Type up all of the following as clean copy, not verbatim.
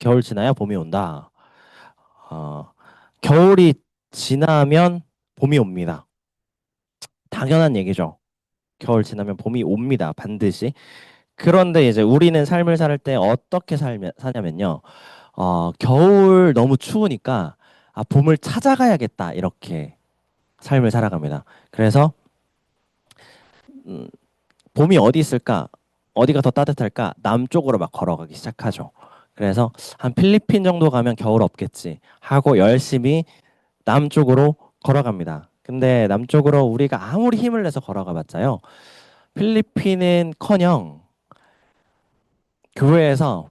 겨울 지나야 봄이 온다. 어, 겨울이 지나면 봄이 옵니다. 당연한 얘기죠. 겨울 지나면 봄이 옵니다. 반드시. 그런데 이제 우리는 삶을 살 때 어떻게 사냐면요. 겨울 너무 추우니까 봄을 찾아가야겠다. 이렇게 삶을 살아갑니다. 그래서 음, 봄이 어디 있을까? 어디가 더 따뜻할까? 남쪽으로 막 걸어가기 시작하죠. 그래서 한 필리핀 정도 가면 겨울 없겠지 하고 열심히 남쪽으로 걸어갑니다. 근데 남쪽으로 우리가 아무리 힘을 내서 걸어가 봤자요. 필리핀은커녕 교외에서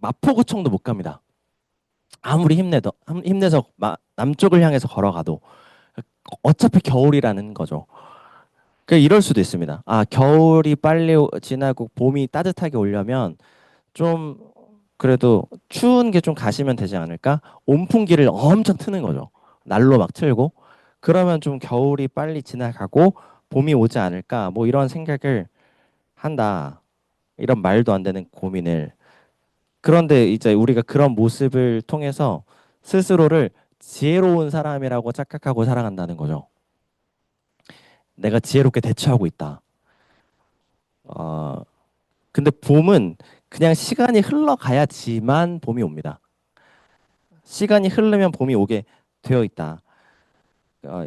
마포구청도 못 갑니다. 아무리 힘내서 남쪽을 향해서 걸어가도 어차피 겨울이라는 거죠. 그 이럴 수도 있습니다. 겨울이 빨리 지나고 봄이 따뜻하게 오려면 좀 그래도 추운 게 좀 가시면 되지 않을까? 온풍기를 엄청 트는 거죠. 날로 막 틀고 그러면 좀 겨울이 빨리 지나가고 봄이 오지 않을까? 뭐 이런 생각을 한다. 이런 말도 안 되는 고민을. 그런데 이제 우리가 그런 모습을 통해서 스스로를 지혜로운 사람이라고 착각하고 살아간다는 거죠. 내가 지혜롭게 대처하고 있다. 어, 근데 봄은 그냥 시간이 흘러가야지만 봄이 옵니다. 시간이 흐르면 봄이 오게 되어 있다.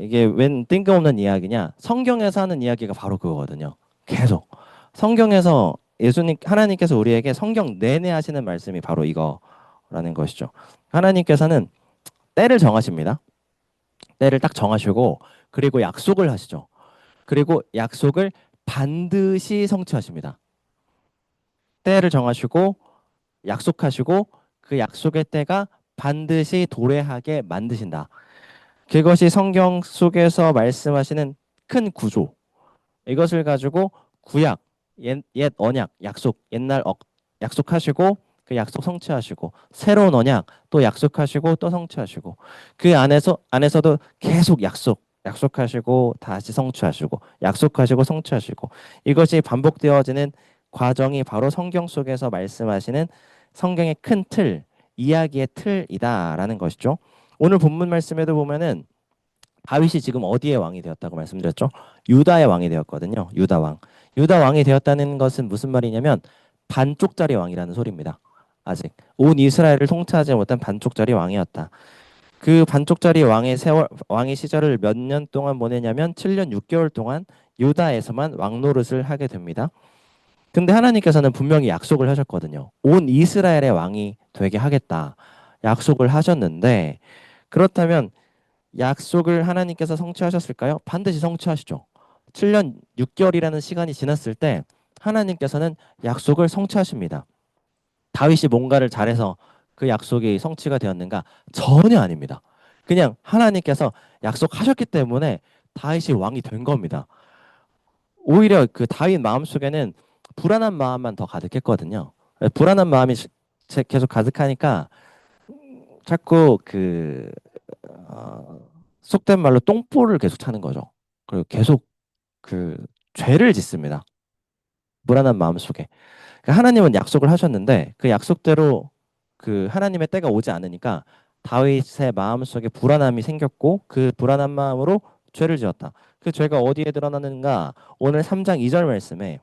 이게 웬 뜬금없는 이야기냐? 성경에서 하는 이야기가 바로 그거거든요. 계속 성경에서 예수님 하나님께서 우리에게 성경 내내 하시는 말씀이 바로 이거라는 것이죠. 하나님께서는 때를 정하십니다. 때를 딱 정하시고 그리고 약속을 하시죠. 그리고 약속을 반드시 성취하십니다. 때를 정하시고 약속하시고 그 약속의 때가 반드시 도래하게 만드신다. 그것이 성경 속에서 말씀하시는 큰 구조. 이것을 가지고 구약, 옛 언약, 약속, 약속하시고 그 약속 성취하시고 새로운 언약 또 약속하시고 또 성취하시고 그 안에서도 계속 약속하시고 다시 성취하시고 약속하시고 성취하시고 이것이 반복되어지는 과정이 바로 성경 속에서 말씀하시는 성경의 큰 틀, 이야기의 틀이다라는 것이죠. 오늘 본문 말씀에도 보면은 다윗이 지금 어디의 왕이 되었다고 말씀드렸죠? 유다의 왕이 되었거든요. 유다 왕. 유다 왕이 되었다는 것은 무슨 말이냐면 반쪽짜리 왕이라는 소리입니다. 아직 온 이스라엘을 통치하지 못한 반쪽짜리 왕이었다. 그 반쪽짜리 왕의 시절을 몇 년 동안 보내냐면 7년 6개월 동안 유다에서만 왕 노릇을 하게 됩니다. 근데 하나님께서는 분명히 약속을 하셨거든요. 온 이스라엘의 왕이 되게 하겠다. 약속을 하셨는데 그렇다면 약속을 하나님께서 성취하셨을까요? 반드시 성취하시죠. 7년 6개월이라는 시간이 지났을 때 하나님께서는 약속을 성취하십니다. 다윗이 뭔가를 잘해서 그 약속이 성취가 되었는가? 전혀 아닙니다. 그냥 하나님께서 약속하셨기 때문에 다윗이 왕이 된 겁니다. 오히려 그 다윗 마음속에는 불안한 마음만 더 가득했거든요. 불안한 마음이 계속 가득하니까 자꾸 어, 속된 말로 똥볼을 계속 차는 거죠. 그리고 계속 그 죄를 짓습니다. 불안한 마음 속에. 그러니까 하나님은 약속을 하셨는데 그 약속대로 그 하나님의 때가 오지 않으니까 다윗의 마음 속에 불안함이 생겼고 그 불안한 마음으로 죄를 지었다. 그 죄가 어디에 드러나는가? 오늘 3장 2절 말씀에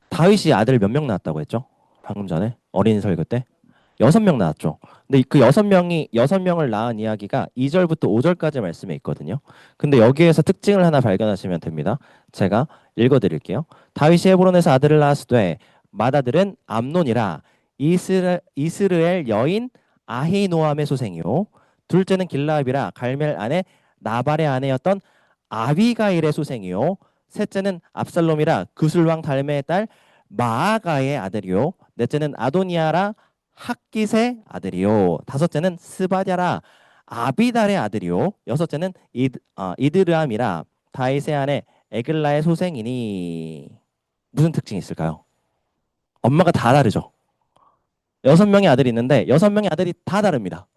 다윗이 아들 몇 명 낳았다고 했죠? 방금 전에 어린 설교 때 6명 낳았죠. 근데 그 6명을 낳은 이야기가 2절부터 5절까지 말씀에 있거든요. 근데 여기에서 특징을 하나 발견하시면 됩니다. 제가 읽어드릴게요. 다윗이 헤브론에서 아들을 낳았으되 맏아들은 암논이라 이스르엘 여인 아히노함의 소생이요 둘째는 길라압이라 갈멜 아내 나발의 아내였던 아비가일의 소생이요 셋째는 압살롬이라 구슬왕 달메의 딸 마아가의 아들이요 넷째는 아도니아라 학깃의 아들이요 다섯째는 스바랴라 아비달의 아들이요 여섯째는 이드르암이라 다윗의 아내 에글라의 소생이니 무슨 특징이 있을까요? 엄마가 다 다르죠. 6명의 아들이 있는데 6명의 아들이 다 다릅니다.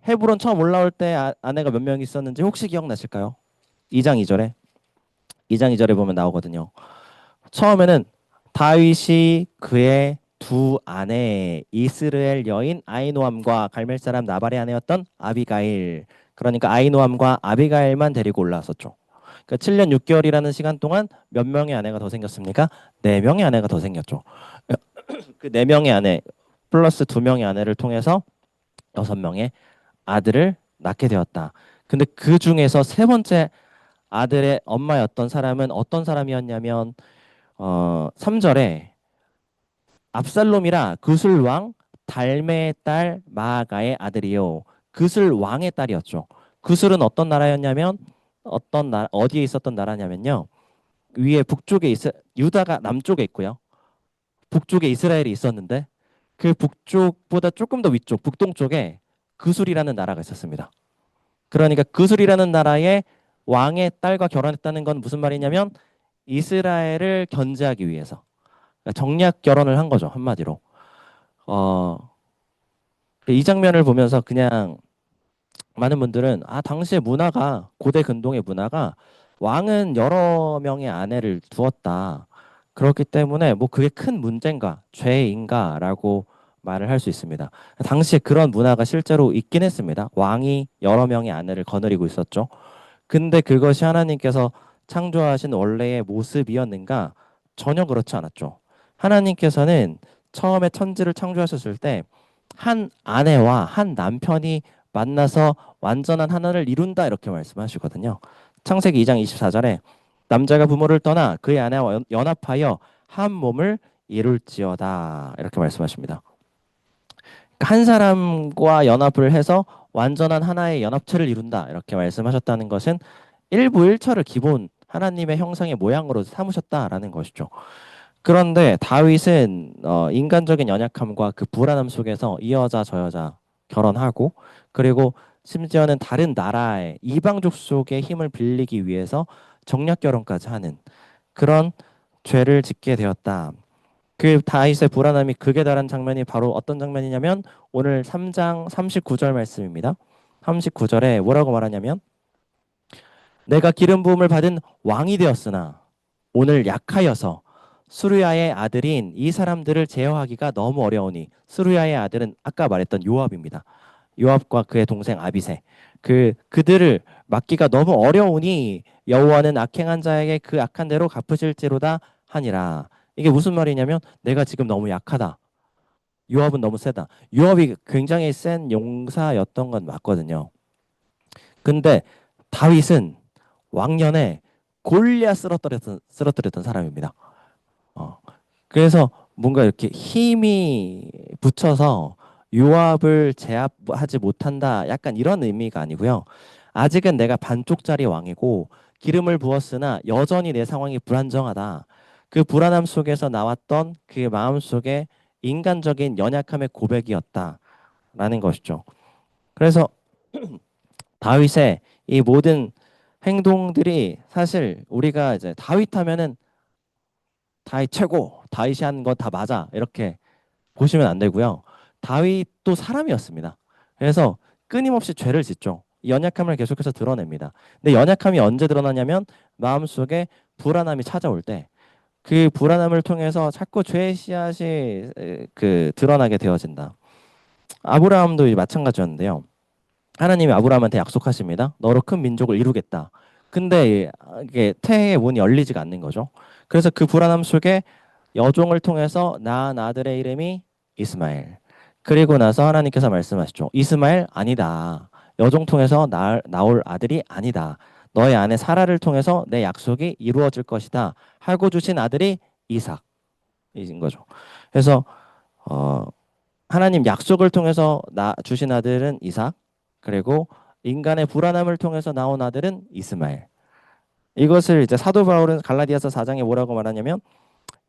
헤브론 처음 올라올 때 아내가 몇 명 있었는지 혹시 기억나실까요? 2장 2절에 2장 2절에 보면 나오거든요. 처음에는 다윗이 그의 두 아내 이스라엘 여인 아이노함과 갈멜 사람 나발의 아내였던 아비가일. 그러니까 아이노함과 아비가일만 데리고 올라왔었죠. 그러니까 7년 6개월이라는 시간 동안 몇 명의 아내가 더 생겼습니까? 4명의 아내가 더 생겼죠. 그 4명의 아내 플러스 2명의 아내를 통해서 6명의 아들을 낳게 되었다. 근데 그 중에서 세 번째 아들의 엄마였던 사람은 어떤 사람이었냐면 3절에 압살롬이라 그술 왕 달메의 딸 마아가의 아들이요. 그술 왕의 딸이었죠. 그술은 어떤 나라였냐면 어디에 있었던 나라냐면요. 위에 북쪽에 유다가 남쪽에 있고요. 북쪽에 이스라엘이 있었는데 그 북쪽보다 조금 더 위쪽 북동쪽에 그술이라는 나라가 있었습니다. 그러니까 그술이라는 나라의 왕의 딸과 결혼했다는 건 무슨 말이냐면 이스라엘을 견제하기 위해서 그러니까 정략 결혼을 한 거죠. 한마디로. 어, 이 장면을 보면서 그냥 많은 분들은 당시의 문화가 고대 근동의 문화가 왕은 여러 명의 아내를 두었다. 그렇기 때문에 뭐 그게 큰 문제인가 죄인가라고 말을 할 수 있습니다. 당시에 그런 문화가 실제로 있긴 했습니다. 왕이 여러 명의 아내를 거느리고 있었죠. 근데 그것이 하나님께서 창조하신 원래의 모습이었는가? 전혀 그렇지 않았죠. 하나님께서는 처음에 천지를 창조하셨을 때 한 아내와 한 남편이 만나서 완전한 하나를 이룬다 이렇게 말씀하시거든요. 창세기 2장 24절에 남자가 부모를 떠나 그의 아내와 연합하여 한 몸을 이룰지어다 이렇게 말씀하십니다. 한 사람과 연합을 해서 완전한 하나의 연합체를 이룬다 이렇게 말씀하셨다는 것은 일부일처를 기본 하나님의 형상의 모양으로 삼으셨다라는 것이죠. 그런데 다윗은 인간적인 연약함과 그 불안함 속에서 이 여자 저 여자 결혼하고 그리고 심지어는 다른 나라의 이방족 속의 힘을 빌리기 위해서 정략 결혼까지 하는 그런 죄를 짓게 되었다. 그 다윗의 불안함이 극에 달한 장면이 바로 어떤 장면이냐면 오늘 3장 39절 말씀입니다. 39절에 뭐라고 말하냐면 내가 기름 부음을 받은 왕이 되었으나 오늘 약하여서 수르야의 아들인 이 사람들을 제어하기가 너무 어려우니 수르야의 아들은 아까 말했던 요압입니다. 요압과 그의 동생 아비새 그들을 막기가 너무 어려우니 여호와는 악행한 자에게 그 악한 대로 갚으실지로다 하니라. 이게 무슨 말이냐면 내가 지금 너무 약하다. 요압은 너무 세다. 요압이 굉장히 센 용사였던 건 맞거든요. 근데 다윗은 왕년에 골리앗 쓰러뜨렸던 사람입니다. 어, 그래서 뭔가 이렇게 힘이 붙여서 요압을 제압하지 못한다. 약간 이런 의미가 아니고요. 아직은 내가 반쪽짜리 왕이고 기름을 부었으나 여전히 내 상황이 불안정하다. 그 불안함 속에서 나왔던 그 마음 속에 인간적인 연약함의 고백이었다라는 것이죠. 그래서 다윗의 이 모든 행동들이 사실 우리가 이제 다윗 하면은 다윗 최고, 다윗이 한 거 다 맞아 이렇게 보시면 안 되고요. 다윗도 사람이었습니다. 그래서 끊임없이 죄를 짓죠. 연약함을 계속해서 드러냅니다. 근데 연약함이 언제 드러나냐면 마음속에 불안함이 찾아올 때 그 불안함을 통해서 자꾸 죄의 씨앗이 드러나게 되어진다. 아브라함도 마찬가지였는데요. 하나님이 아브라함한테 약속하십니다. 너로 큰 민족을 이루겠다. 근데 이게 태의 문이 열리지가 않는 거죠. 그래서 그 불안함 속에 여종을 통해서 낳은 아들의 이름이 이스마엘. 그리고 나서 하나님께서 말씀하시죠. 이스마엘 아니다. 여종 통해서 나올 아들이 아니다. 너의 아내 사라를 통해서 내 약속이 이루어질 것이다. 하고 주신 아들이 이삭인 거죠. 그래서 어, 하나님 약속을 통해서 주신 아들은 이삭. 그리고 인간의 불안함을 통해서 나온 아들은 이스마엘. 이것을 이제 사도 바울은 갈라디아서 4장에 뭐라고 말하냐면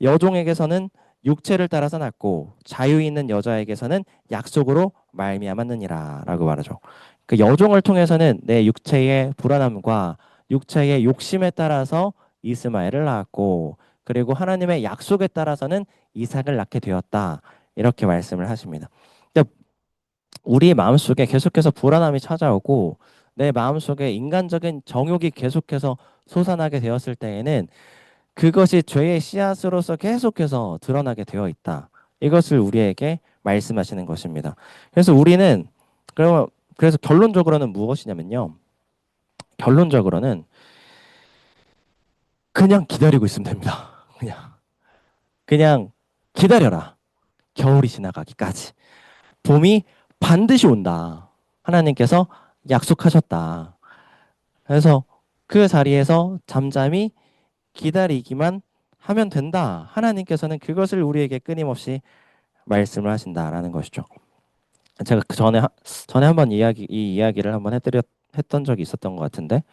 여종에게서는 육체를 따라서 낳고 자유 있는 여자에게서는 약속으로 말미암았느니라라고 말하죠. 그 여종을 통해서는 내 육체의 불안함과 육체의 욕심에 따라서 이스마엘을 낳았고 그리고 하나님의 약속에 따라서는 이삭을 낳게 되었다. 이렇게 말씀을 하십니다. 우리 마음속에 계속해서 불안함이 찾아오고 내 마음속에 인간적인 정욕이 계속해서 솟아나게 되었을 때에는 그것이 죄의 씨앗으로서 계속해서 드러나게 되어 있다. 이것을 우리에게 말씀하시는 것입니다. 그래서 우리는 그러면 그래서 결론적으로는 무엇이냐면요. 결론적으로는 그냥 기다리고 있으면 됩니다. 그냥 기다려라. 겨울이 지나가기까지. 봄이 반드시 온다. 하나님께서 약속하셨다. 그래서 그 자리에서 잠잠히 기다리기만 하면 된다. 하나님께서는 그것을 우리에게 끊임없이 말씀을 하신다라는 것이죠. 제가 그 전에 한번 이 이야기를 한번 했던 적이 있었던 것 같은데,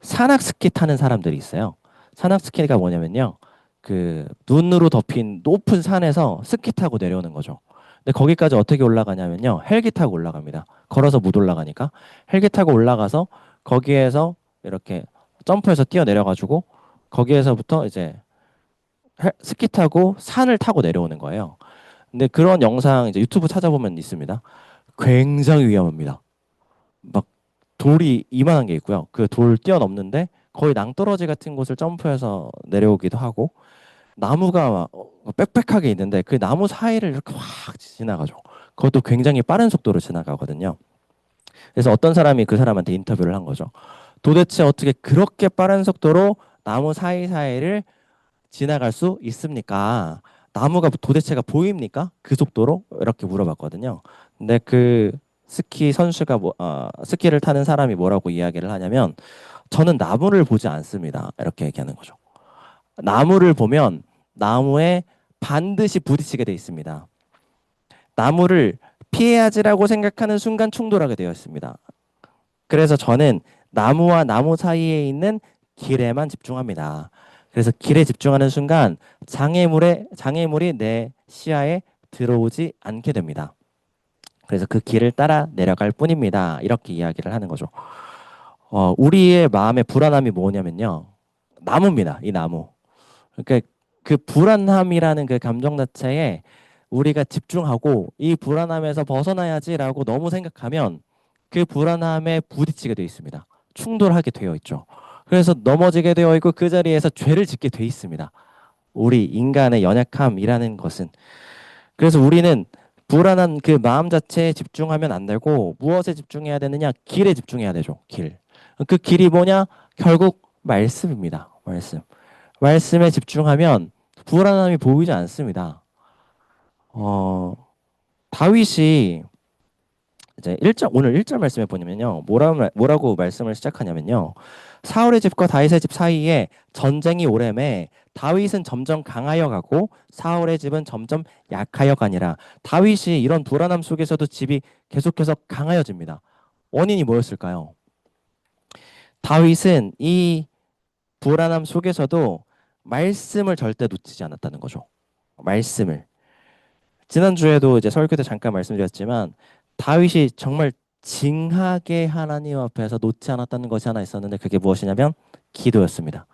산악 스키 타는 사람들이 있어요. 산악 스키가 뭐냐면요, 그 눈으로 덮인 높은 산에서 스키 타고 내려오는 거죠. 근데 거기까지 어떻게 올라가냐면요, 헬기 타고 올라갑니다. 걸어서 못 올라가니까 헬기 타고 올라가서 거기에서 이렇게 점프해서 뛰어 내려가지고 거기에서부터 이제 스키 타고 산을 타고 내려오는 거예요. 근데 그런 영상 이제 유튜브 찾아보면 있습니다. 굉장히 위험합니다. 막 돌이 이만한 게 있고요. 그 돌 뛰어넘는데 거의 낭떠러지 같은 곳을 점프해서 내려오기도 하고 나무가 막 빽빽하게 있는데 그 나무 사이를 이렇게 확 지나가죠. 그것도 굉장히 빠른 속도로 지나가거든요. 그래서 어떤 사람이 그 사람한테 인터뷰를 한 거죠. 도대체 어떻게 그렇게 빠른 속도로 나무 사이사이를 지나갈 수 있습니까? 나무가 도대체가 보입니까? 그 속도로? 이렇게 물어봤거든요. 근데 그 스키 선수가 스키를 타는 사람이 뭐라고 이야기를 하냐면 저는 나무를 보지 않습니다. 이렇게 얘기하는 거죠. 나무를 보면 나무에 반드시 부딪히게 돼 있습니다. 나무를 피해야지라고 생각하는 순간 충돌하게 되어 있습니다. 그래서 저는 나무와 나무 사이에 있는 길에만 집중합니다. 그래서 길에 집중하는 순간 장애물이 내 시야에 들어오지 않게 됩니다. 그래서 그 길을 따라 내려갈 뿐입니다. 이렇게 이야기를 하는 거죠. 우리의 마음의 불안함이 뭐냐면요. 나무입니다. 이 나무. 그러니까 그 불안함이라는 그 감정 자체에 우리가 집중하고 이 불안함에서 벗어나야지라고 너무 생각하면 그 불안함에 부딪히게 되어 있습니다. 충돌하게 되어 있죠. 그래서 넘어지게 되어 있고 그 자리에서 죄를 짓게 되어 있습니다. 우리 인간의 연약함이라는 것은. 그래서 우리는 불안한 그 마음 자체에 집중하면 안 되고 무엇에 집중해야 되느냐? 길에 집중해야 되죠. 길. 그 길이 뭐냐? 결국 말씀입니다. 말씀. 말씀에 집중하면 불안함이 보이지 않습니다. 어, 다윗이 이제 오늘 1절 말씀에 보면요. 뭐라고 말씀을 시작하냐면요. 사울의 집과 다윗의 집 사이에 전쟁이 오래매 다윗은 점점 강하여 가고 사울의 집은 점점 약하여 가니라. 다윗이 이런 불안함 속에서도 집이 계속해서 강하여집니다. 원인이 뭐였을까요? 다윗은 이 불안함 속에서도 말씀을 절대 놓치지 않았다는 거죠. 말씀을. 지난주에도 이제 설교 때 잠깐 말씀드렸지만 다윗이 정말 징하게 하나님 앞에서 놓지 않았다는 것이 하나 있었는데 그게 무엇이냐면 기도였습니다.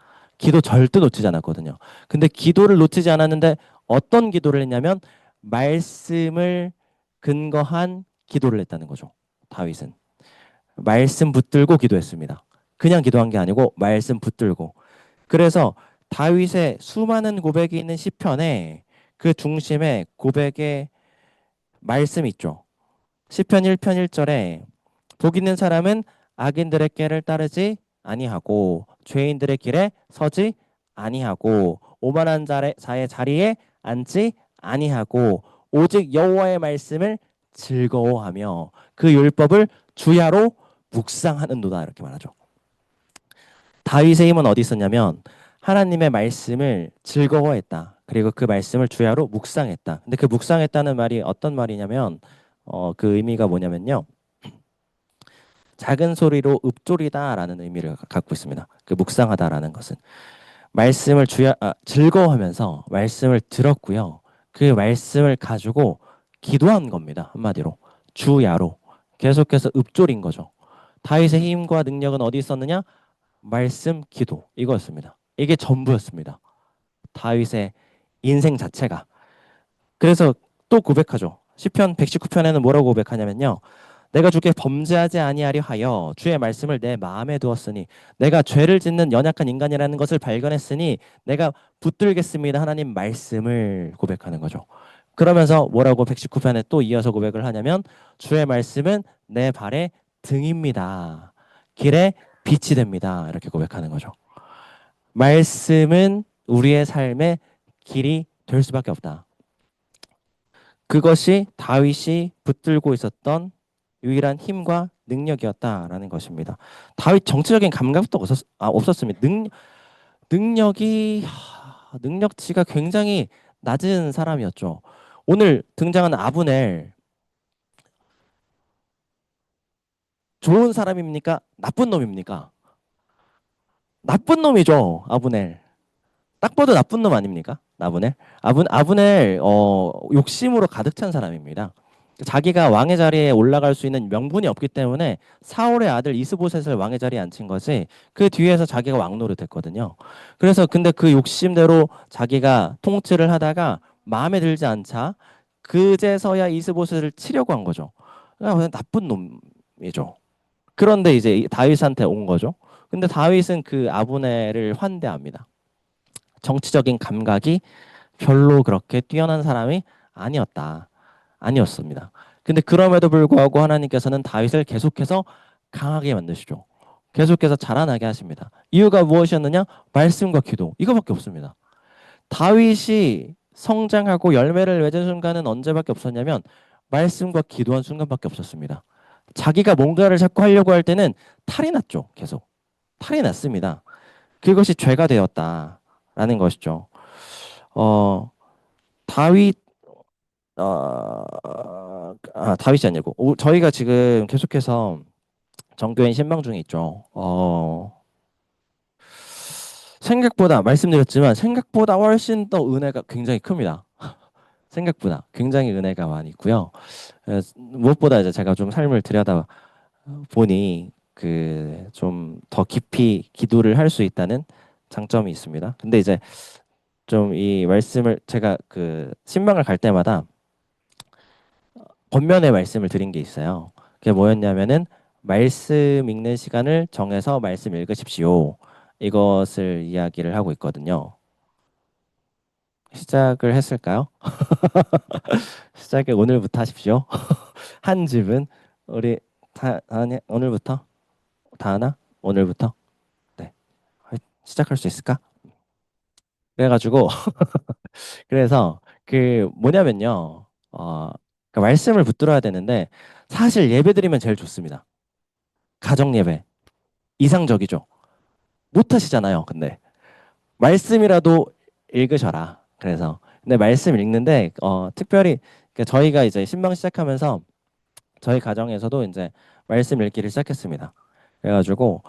기도 절대 놓치지 않았거든요. 근데 기도를 놓치지 않았는데 어떤 기도를 했냐면 말씀을 근거한 기도를 했다는 거죠. 다윗은. 말씀 붙들고 기도했습니다. 그냥 기도한 게 아니고 말씀 붙들고. 그래서 다윗의 수많은 고백이 있는 시편에 그 중심에 고백의 말씀이 있죠. 시편 1편 1절에 복 있는 사람은 악인들의 길을 따르지 아니하고 죄인들의 길에 서지 아니하고 오만한 자의 자리에 앉지 아니하고 오직 여호와의 말씀을 즐거워하며 그 율법을 주야로 묵상하는도다 이렇게 말하죠. 다윗의 힘은 어디 있었냐면 하나님의 말씀을 즐거워했다. 그리고 그 말씀을 주야로 묵상했다. 근데 그 묵상했다는 말이 어떤 말이냐면 그 의미가 뭐냐면요. 작은 소리로 읊조리다라는 의미를 갖고 있습니다. 그 묵상하다라는 것은 말씀을 즐거워하면서 말씀을 들었고요. 그 말씀을 가지고 기도한 겁니다. 한마디로 주야로 계속해서 읊조린 거죠. 다윗의 힘과 능력은 어디 있었느냐? 말씀, 기도 이거였습니다. 이게 전부였습니다. 다윗의 인생 자체가. 그래서 또 고백하죠. 시편 119편에는 뭐라고 고백하냐면요. 내가 주께 범죄하지 아니하려 하여 주의 말씀을 내 마음에 두었으니 내가 죄를 짓는 연약한 인간이라는 것을 발견했으니 내가 붙들겠습니다. 하나님 말씀을 고백하는 거죠. 그러면서 뭐라고 119편에 또 이어서 고백을 하냐면 주의 말씀은 내 발의 등입니다. 길에 빛이 됩니다. 이렇게 고백하는 거죠. 말씀은 우리의 삶의 길이 될 수밖에 없다. 그것이 다윗이 붙들고 있었던 유일한 힘과 능력이었다라는 것입니다. 다윗 정치적인 감각도 없었습니다. 능력치가 굉장히 낮은 사람이었죠. 오늘 등장하는 아브넬 좋은 사람입니까? 나쁜 놈입니까? 나쁜 놈이죠. 아브넬. 딱 봐도 나쁜 놈 아닙니까? 아브넬. 아브넬 욕심으로 가득 찬 사람입니다. 자기가 왕의 자리에 올라갈 수 있는 명분이 없기 때문에 사울의 아들 이스보셋을 왕의 자리에 앉힌 거지 그 뒤에서 자기가 왕 노릇했거든요. 그래서 근데 그 욕심대로 자기가 통치를 하다가 마음에 들지 않자 그제서야 이스보셋을 치려고 한 거죠. 그냥 나쁜 놈이죠. 그런데 이제 다윗한테 온 거죠. 근데 다윗은 그 아브넬을 환대합니다. 정치적인 감각이 별로 그렇게 뛰어난 사람이 아니었다. 아니었습니다. 근데 그럼에도 불구하고 하나님께서는 다윗을 계속해서 강하게 만드시죠. 계속해서 자라나게 하십니다. 이유가 무엇이었느냐? 말씀과 기도. 이거밖에 없습니다. 다윗이 성장하고 열매를 맺은 순간은 언제밖에 없었냐면 말씀과 기도한 순간밖에 없었습니다. 자기가 뭔가를 자꾸 하려고 할 때는 탈이 났죠. 계속. 탈이 났습니다. 그것이 죄가 되었다라는 것이죠. 다윗 다윗이 아니고 저희가 지금 계속해서 정교인 신방 중에 있죠. 생각보다 말씀드렸지만 생각보다 훨씬 더 은혜가 굉장히 큽니다. 생각보다 굉장히 은혜가 많이 있고요. 무엇보다 이제 제가 좀 삶을 들여다 보니 그 좀 더 깊이 기도를 할 수 있다는 장점이 있습니다. 근데 이제 좀 이 말씀을 제가 그 신방을 갈 때마다 번면의 말씀을 드린 게 있어요. 그게 뭐였냐면은 말씀 읽는 시간을 정해서 말씀 읽으십시오. 이것을 이야기를 하고 있거든요. 시작을 했을까요? 시작을 오늘부터 하십시오. 한 집은 우리 다니 오늘부터 다하나 오늘부터 네 시작할 수 있을까? 그래가지고 그래서 그 뭐냐면요. 그 말씀을 붙들어야 되는데 사실 예배 드리면 제일 좋습니다. 가정 예배 이상적이죠. 못 하시잖아요. 근데 말씀이라도 읽으셔라. 그래서 근데 말씀 읽는데 특별히 그 저희가 이제 신방 시작하면서 저희 가정에서도 이제 말씀 읽기를 시작했습니다. 그래가지고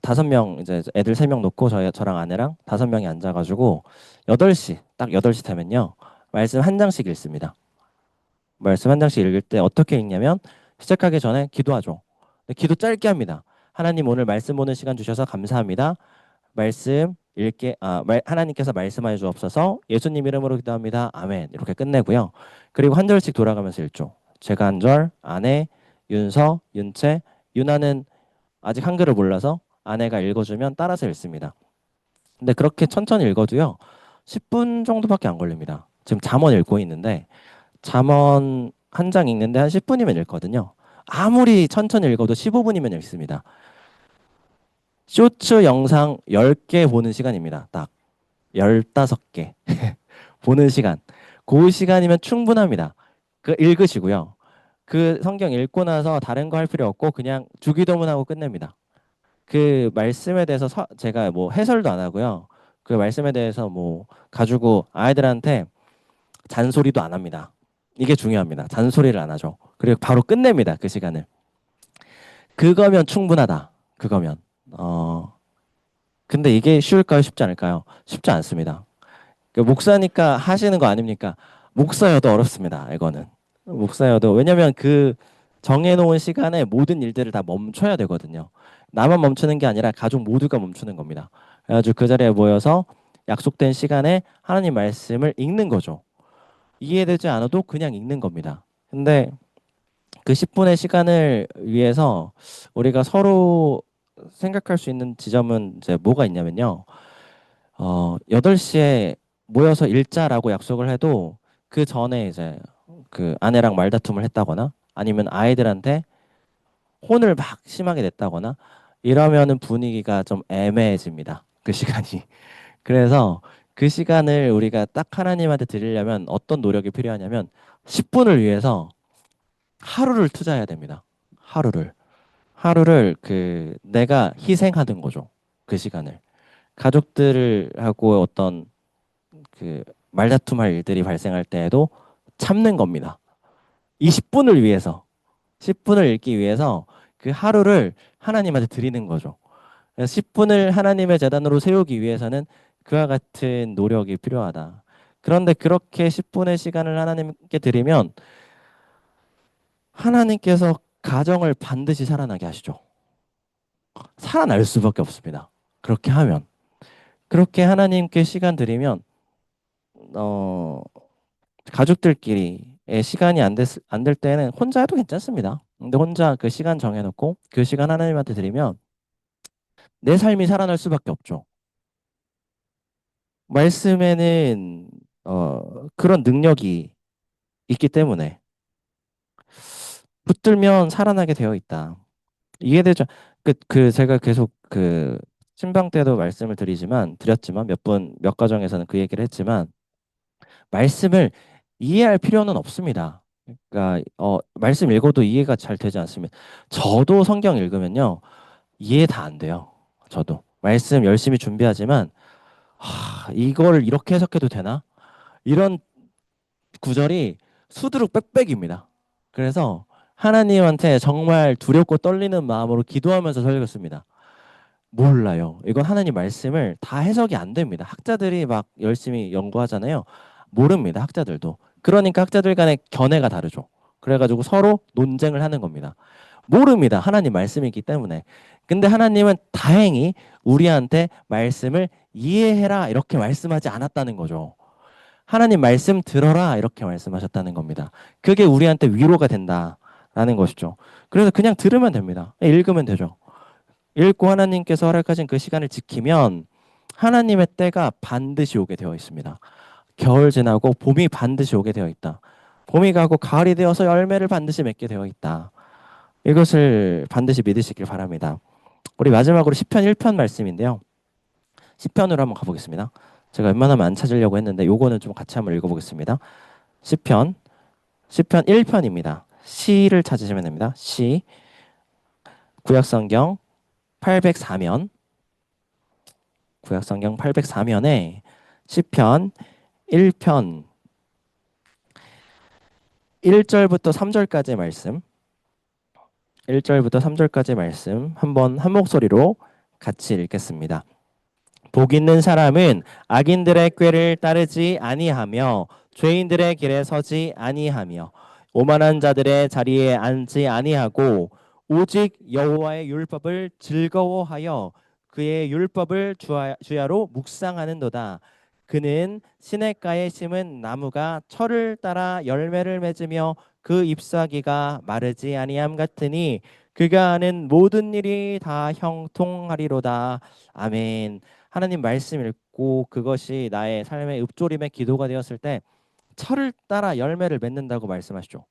5명 이제 애들 3명 놓고 저랑 아내랑 5명이 앉아가지고 8시 딱 8시 되면요 말씀 한 장씩 읽습니다. 말씀 한 장씩 읽을 때 어떻게 읽냐면 시작하기 전에 기도하죠. 기도 짧게 합니다. 하나님 오늘 말씀 보는 시간 주셔서 감사합니다. 말씀 읽게 하나님께서 말씀하여 주옵소서. 예수님 이름으로 기도합니다. 아멘. 이렇게 끝내고요. 그리고 한 절씩 돌아가면서 읽죠. 제가 한 절, 아내, 윤서, 윤채, 윤아는 아직 한글을 몰라서 아내가 읽어주면 따라서 읽습니다. 근데 그렇게 천천히 읽어도요. 10분 정도밖에 안 걸립니다. 지금 잠언 읽고 있는데 잠언 한 장 읽는데 한 10분이면 읽거든요. 아무리 천천히 읽어도 15분이면 읽습니다. 쇼츠 영상 10개 보는 시간입니다. 딱 15개 보는 시간. 그 시간이면 충분합니다. 그 읽으시고요. 그 성경 읽고 나서 다른 거 할 필요 없고 그냥 주기도문하고 끝냅니다. 그 말씀에 대해서 제가 뭐 해설도 안 하고요. 그 말씀에 대해서 뭐 가지고 아이들한테 잔소리도 안 합니다. 이게 중요합니다. 잔소리를 안 하죠. 그리고 바로 끝냅니다. 그 시간을. 그거면 충분하다. 그거면. 근데 이게 쉬울까요? 쉽지 않을까요? 쉽지 않습니다. 그 목사니까 하시는 거 아닙니까? 목사여도 어렵습니다. 이거는. 목사여도 왜냐면 그 정해놓은 시간에 모든 일들을 다 멈춰야 되거든요. 나만 멈추는 게 아니라 가족 모두가 멈추는 겁니다. 그래가지고 그 자리에 모여서 약속된 시간에 하나님 말씀을 읽는 거죠. 이해되지 않아도 그냥 읽는 겁니다. 근데 그 10분의 시간을 위해서 우리가 서로 생각할 수 있는 지점은 이제 뭐가 있냐면요. 8시에 모여서 읽자라고 약속을 해도 그 전에 이제 그 아내랑 말다툼을 했다거나 아니면 아이들한테 혼을 막 심하게 냈다거나 이러면은 분위기가 좀 애매해집니다. 그 시간이. 그래서 그 시간을 우리가 딱 하나님한테 드리려면 어떤 노력이 필요하냐면 10분을 위해서 하루를 투자해야 됩니다. 하루를. 하루를 그 내가 희생하는 거죠. 그 시간을. 가족들을 하고 어떤 그 말다툼할 일들이 발생할 때에도 참는 겁니다. 이 10분을 위해서, 10분을 읽기 위해서 그 하루를 하나님한테 드리는 거죠. 10분을 하나님의 재단으로 세우기 위해서는 그와 같은 노력이 필요하다. 그런데 그렇게 10분의 시간을 하나님께 드리면 하나님께서 가정을 반드시 살아나게 하시죠. 살아날 수밖에 없습니다. 그렇게 하면. 그렇게 하나님께 시간 드리면 어, 가족들끼리의 시간이 안 될 때는 혼자 해도 괜찮습니다. 근데 혼자 그 시간 정해놓고 그 시간 하나님한테 드리면 내 삶이 살아날 수밖에 없죠. 말씀에는 그런 능력이 있기 때문에 붙들면 살아나게 되어 있다. 이해되죠? 제가 계속 그 신방 때도 말씀을 드렸지만 몇 가정에서는 그 얘기를 했지만 말씀을 이해할 필요는 없습니다. 그러니까 말씀 읽어도 이해가 잘 되지 않습니다. 저도 성경 읽으면요 이해 다 안 돼요. 저도 말씀 열심히 준비하지만 이걸 이렇게 해석해도 되나? 이런 구절이 수두룩 빽빽입니다. 그래서 하나님한테 정말 두렵고 떨리는 마음으로 기도하면서 설교했습니다. 몰라요. 이건 하나님 말씀을 다 해석이 안 됩니다. 학자들이 막 열심히 연구하잖아요. 모릅니다. 학자들도. 그러니까 학자들 간의 견해가 다르죠. 그래가지고 서로 논쟁을 하는 겁니다. 모릅니다. 하나님 말씀이기 때문에. 근데 하나님은 다행히 우리한테 말씀을 이해해라 이렇게 말씀하지 않았다는 거죠. 하나님 말씀 들어라 이렇게 말씀하셨다는 겁니다. 그게 우리한테 위로가 된다라는 것이죠. 그래서 그냥 들으면 됩니다. 읽으면 되죠. 읽고 하나님께서 허락하신 그 시간을 지키면 하나님의 때가 반드시 오게 되어 있습니다. 겨울 지나고 봄이 반드시 오게 되어 있다. 봄이 가고 가을이 되어서 열매를 반드시 맺게 되어 있다. 이것을 반드시 믿으시길 바랍니다. 우리 마지막으로 시편 1편 말씀인데요. 시편으로 한번 가보겠습니다. 제가 웬만하면 안 찾으려고 했는데 요거는 좀 같이 한번 읽어보겠습니다. 시편 1편입니다. 시를 찾으시면 됩니다. 시 구약성경 804면 구약성경 804면에 시편 1편 1절부터 3절까지의 말씀 1절부터 3절까지의 말씀 한번 한 목소리로 같이 읽겠습니다. 복 있는 사람은 악인들의 꾀를 따르지 아니하며 죄인들의 길에 서지 아니하며 오만한 자들의 자리에 앉지 아니하고 오직 여호와의 율법을 즐거워하여 그의 율법을 주야로 묵상하는도다. 그는 시냇가에 심은 나무가 철을 따라 열매를 맺으며 그 잎사귀가 마르지 아니함 같으니 그가 하는 모든 일이 다 형통하리로다. 아멘. 하나님 말씀 읽고 그것이 나의 삶의 읊조림의 기도가 되었을 때 철을 따라 열매를 맺는다고 말씀하시죠.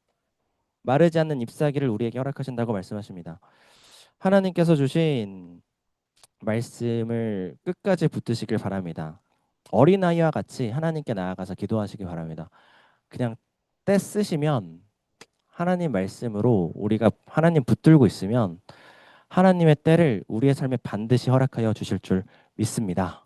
마르지 않는 잎사귀를 우리에게 허락하신다고 말씀하십니다. 하나님께서 주신 말씀을 끝까지 붙드시길 바랍니다. 어린아이와 같이 하나님께 나아가서 기도하시기 바랍니다. 그냥 때 쓰시면 하나님 말씀으로 우리가 하나님 붙들고 있으면 하나님의 때를 우리의 삶에 반드시 허락하여 주실 줄 믿습니다.